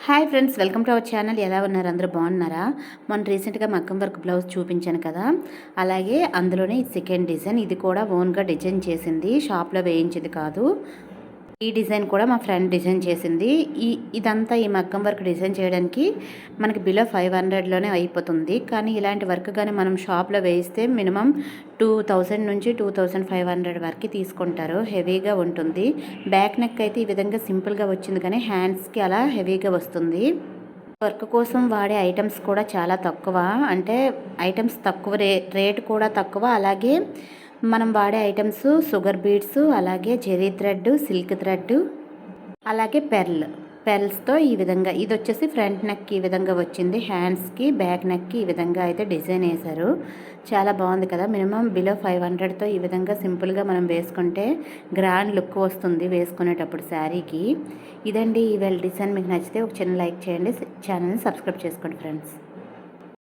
Hi friends, welcome to our channel. ఎలా ఉన్నారు? అందరూ బాగున్నారా? మొన్న రీసెంట్గా మగ్గం వర్క్ బ్లౌజ్ చూపించాను కదా, అలాగే అందులోనే సెకండ్ డిజైన్. ఇది కూడా ఓన్గా డిజైన్ చేసింది, షాప్లో వేయించింది కాదు. ఈ డిజైన్ కూడా మా ఫ్రెండ్ డిజైన్ చేసింది. ఇదంతా ఈ మగ్గం వర్క్ డిజైన్ చేయడానికి మనకి బిలో 500లోనే అయిపోతుంది. కానీ ఇలాంటి వర్క్ కానీ మనం షాప్లో వేయిస్తే మినిమం 2000 నుంచి 2500 వరకు తీసుకుంటారు. హెవీగా ఉంటుంది. బ్యాక్ నెక్ అయితే ఈ విధంగా సింపుల్గా వచ్చింది, కానీ హ్యాండ్స్కి అలా హెవీగా వస్తుంది. వర్క్ కోసం వాడే ఐటమ్స్ కూడా చాలా తక్కువ, అంటే ఐటమ్స్ తక్కువ, రేట్ కూడా తక్కువ. అలాగే మనం వాడే ఐటమ్స్ షుగర్ బీడ్స్, అలాగే జెరీ థ్రెడ్, సిల్క్ థ్రెడ్, అలాగే పెర్ల్స్తో ఈ విధంగా. ఇది వచ్చేసి ఫ్రంట్ నెక్ ఈ విధంగా వచ్చింది, హ్యాండ్స్కి బ్యాక్ నెక్కి ఈ విధంగా అయితే డిజైన్ వేశారు. చాలా బాగుంది కదా. మినిమం బిలో 500తో ఈ విధంగా సింపుల్గా మనం వేసుకుంటే గ్రాండ్ లుక్ వస్తుంది వేసుకునేటప్పుడు శారీకి. ఇదండి ఈవేళ డిజైన్. మీకు నచ్చితే ఒక చిన్న లైక్ చేయండి, ఛానల్ని సబ్స్క్రైబ్ చేసుకోండి ఫ్రెండ్స్.